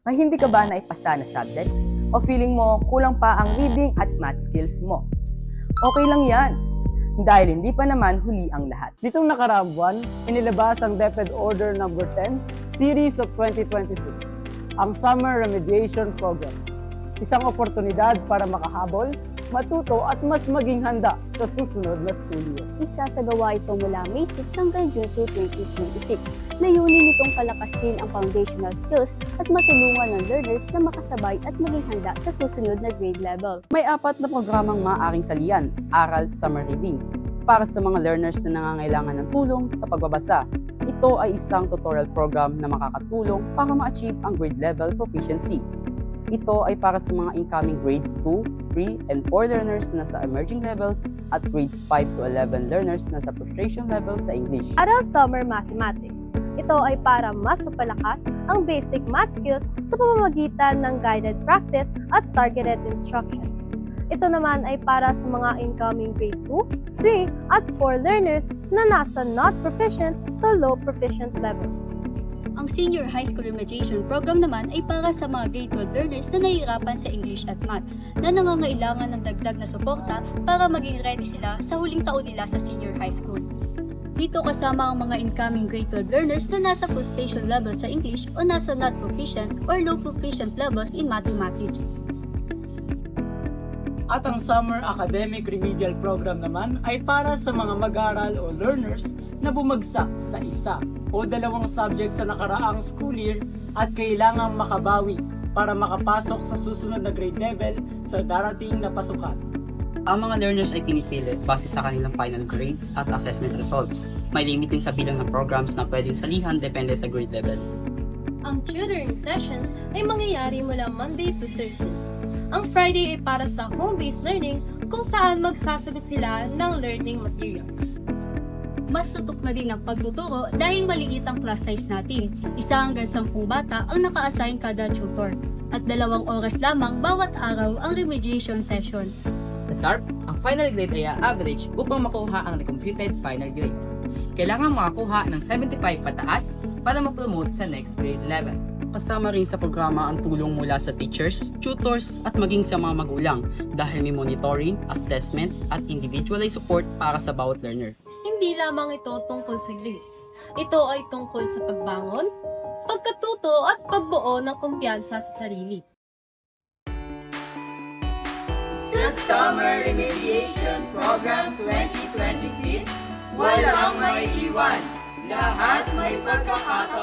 May hindi ka ba naipasa na subjects? O feeling mo kulang pa ang reading at math skills mo? Okay lang yan, dahil hindi pa naman huli ang lahat. Nitong nakaraang buwan, inilabas ang DepEd Order No. 10, Series of 2026, ang Summer Remediation Programs. Isang oportunidad para makahabol, matuto at mas maging handa sa susunod na school year. Isasagawa ito mula May 6 hanggang June 2, 2026. Layunin nitong palakasin ang foundational skills at matulungan ng learners na makasabay at maging handa sa susunod na grade level. May 4 na programang maaaring salihan, aral, summer reading, para sa mga learners na nangangailangan ng tulong sa pagbabasa. Ito ay isang tutorial program na makakatulong para ma-achieve ang grade level proficiency. Ito ay para sa mga incoming grades 2, 3, and 4 learners na sa emerging levels at grades 5 to 11 learners na sa frustration level sa English. Aral Summer Mathematics. Ito ay para mas mapalakas ang basic math skills sa pamamagitan ng guided practice at targeted instructions. Ito naman ay para sa mga incoming grade 2, 3, at 4 learners na nasa not proficient to low proficient levels. Ang Senior High School Remediation Program naman ay para sa mga grade 12 learners na nahihirapan sa English at Math na nangangailangan ng dagdag na suporta para maging ready sila sa huling taon nila sa senior high school. Dito kasama ang mga incoming grade 12 learners na nasa frustration level sa English o nasa not proficient or low proficient levels in mathematics. At ang Summer Academic Remedial Program naman ay para sa mga mag-aaral o learners na bumagsak sa isa o dalawang subject sa nakaraang school year at kailangang makabawi para makapasok sa susunod na grade level sa darating na pasukan. Ang mga learners ay pinipili base sa kanilang final grades at assessment results. May limit din sa bilang ng programs na pwedeng salihan depende sa grade level. Ang tutoring session ay mangyayari mula Monday to Thursday. Ang Friday ay para sa home-based learning kung saan magsasagot sila ng learning materials. Mas tutok na din ang pagtuturo dahil maliit ang class size natin. 1 hanggang 10 bata ang naka-assign kada tutor at 2 oras lamang bawat araw ang remediation sessions. Sa SARP, ang final grade ay average upang makuha ang recomputed final grade. Kailangan makakuha ng 75 pataas para ma-promote sa next grade level. Kasama rin sa programa ang tulong mula sa teachers, tutors at maging sa mga magulang dahil may monitoring, assessments at individualized support para sa bawat learner. Hindi lamang ito tungkol sa grades. Ito ay tungkol sa pagbangon, pagkatuto at pagbuo ng kumpiyansa sa sarili. Sa Summer Remediation Program 2026, walang maiiwan. Lahat may pagkakataon